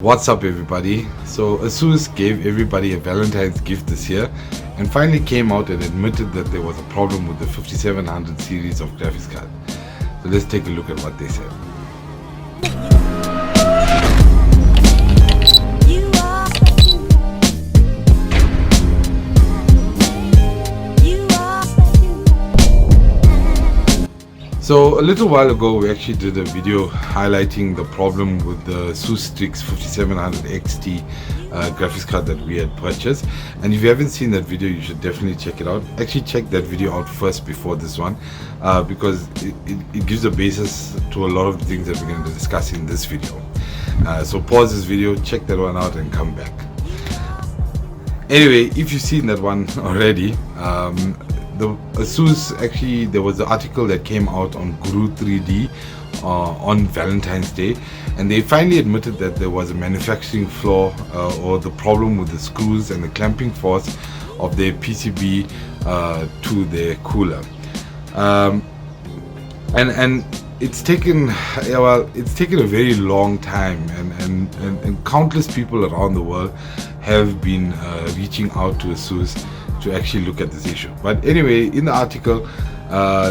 What's up everybody? So Asus gave everybody a Valentine's gift this year and finally came out and admitted that there was a problem with the 5700 series of graphics card. So let's take a look at what they said. So a little while ago we actually did a video highlighting the problem with the Asus STRIX 5700XT graphics card that we had purchased, and if you haven't seen that video you should definitely check it out. Actually check that video out first before this one because it gives a basis to a lot of the things that we're going to discuss in this video. So pause this video, check that one out and come back. Anyway, if you've seen that one already, the Asus, actually there was an article that came out on Guru 3D on Valentine's Day, and they finally admitted that there was a manufacturing flaw or the problem with the screws and the clamping force of their PCB to their cooler. And it's taken a very long time, and countless people around the world have been reaching out to Asus to actually look at this issue. But anyway, in the article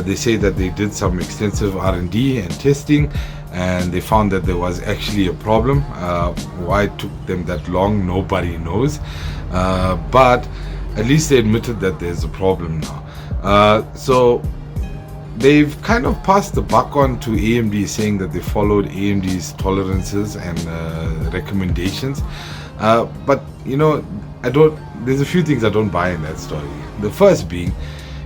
they say that they did some extensive R&D and testing, and they found that there was actually a problem. Why it took them that long, nobody knows, but at least they admitted that there's a problem now. So they've kind of passed the buck on to AMD, saying that they followed AMD's tolerances and recommendations, but you know, there's a few things I don't buy in that story. The first being,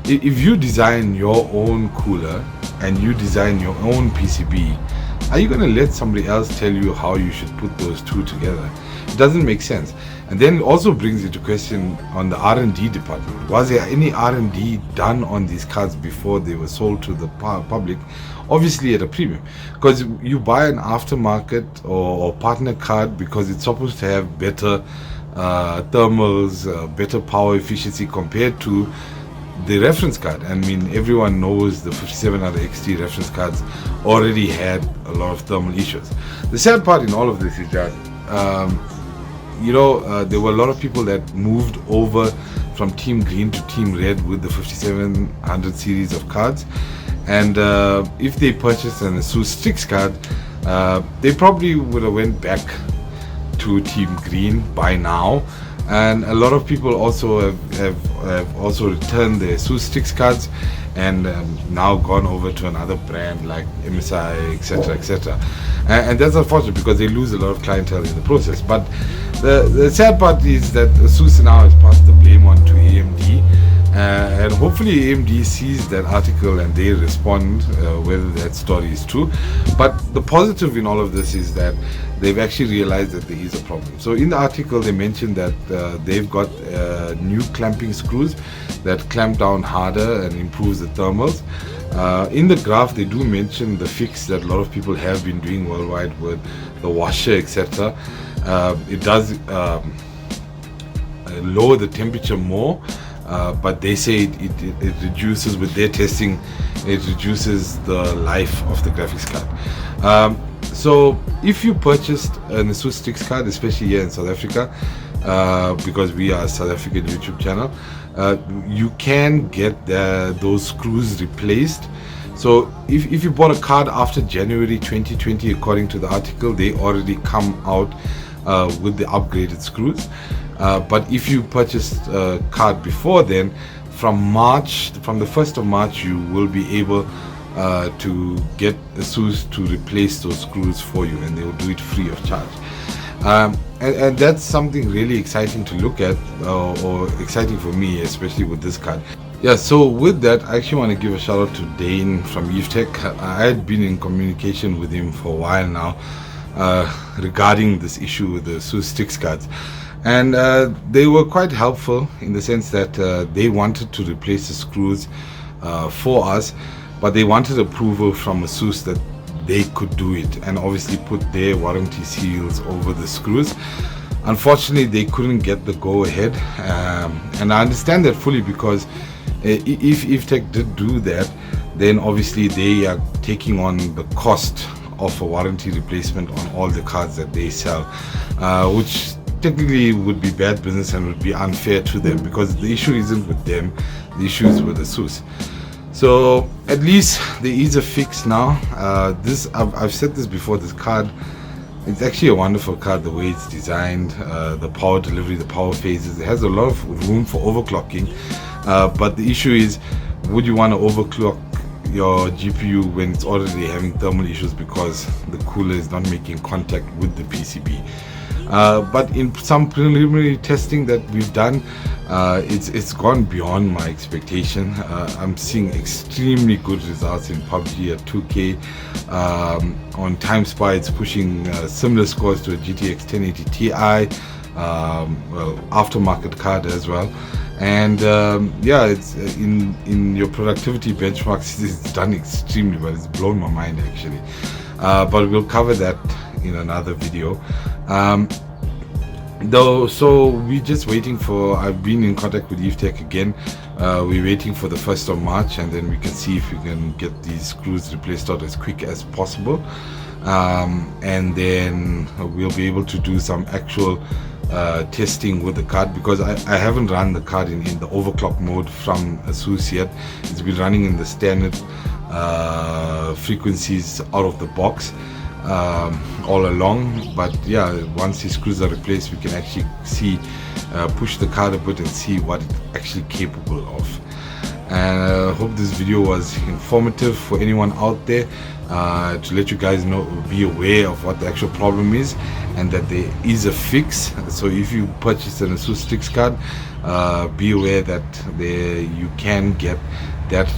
if you design your own cooler and you design your own PCB, are you going to let somebody else tell you how you should put those two together? It doesn't make sense. And then it also brings into question on the R&D department. Was there any R&D done on these cards before they were sold to the public? Obviously at a premium, because you buy an aftermarket or partner card because it's supposed to have better thermals, better power efficiency compared to the reference card. I mean, everyone knows the 5700XT reference cards already had a lot of thermal issues. The sad part in all of this is that there were a lot of people that moved over from Team Green to Team Red with the 5700 series of cards, and if they purchased an Asus STRIX card, they probably would have went back to Team Green by now. And a lot of people also have also returned their Asus STRIX cards and now gone over to another brand like MSI, etc. And that's unfortunate because they lose a lot of clientele in the process. But the sad part is that Asus now has passed the blame on to AMD, and hopefully AMD sees that article and they respond whether that story is true. But the positive in all of this is that they've actually realized that there is a problem. So in the article they mentioned that they've got new clamping screws that clamp down harder and improves the thermals. In the graph they do mention the fix that a lot of people have been doing worldwide with the washer, etc. It does lower the temperature more, but they say it reduces, with their testing, it reduces the life of the graphics card. So if you purchased an Asus STRIX card, especially here in South Africa, because we are a South African YouTube channel, you can get those screws replaced. So if you bought a card after January 2020, according to the article, they already come out with the upgraded screws. But if you purchased a card before then, from the 1st of March, you will be able to get Asus to replace those screws for you, and they will do it free of charge. And that's something really exciting to look at, or exciting for me, especially with this card. Yeah, so with that, I actually want to give a shout out to Dane from EveTech. I had been in communication with him for a while now regarding this issue with the Asus STRIX cards, and they were quite helpful in the sense that they wanted to replace the screws for us, but they wanted approval from Asus that they could do it, and obviously put their warranty seals over the screws. Unfortunately, they couldn't get the go ahead, and I understand that fully, because if EveTech did do that, then obviously they are taking on the cost offer warranty replacement on all the cards that they sell, which technically would be bad business and would be unfair to them, because the issue isn't with them, the issue is with Asus. So at least there is a fix now. I've said this before, this card, it's actually a wonderful card, the way it's designed, the power delivery, the power phases. It has a lot of room for overclocking, but the issue is, would you want to overclock your GPU when it's already having thermal issues because the cooler is not making contact with the PCB? But in some preliminary testing that we've done, it's gone beyond my expectation. I'm seeing extremely good results in PUBG at 2K. On TimeSpy, it's pushing similar scores to a GTX 1080 Ti, well, aftermarket card as well. And yeah, it's in your productivity benchmarks, it's done extremely well. It's blown my mind actually. But we'll cover that in another video. So we're just waiting for, I've been in contact with EveTech again. We're waiting for the 1st of March, and then we can see if we can get these screws replaced out as quick as possible. And then we'll be able to do some actual testing with the card, because I haven't run the card in the overclock mode from Asus yet. It's been running in the standard frequencies out of the box all along. But yeah, once these screws are replaced, we can actually see, push the card a bit and see what it's actually capable of. And I hope this video was informative for anyone out there, to let you guys know, be aware of what the actual problem is, and that there is a fix. So if you purchase an Asus STRIX card, be aware that you can get that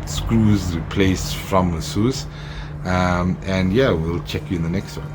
screws replaced from Asus. And yeah, we'll check you in the next one.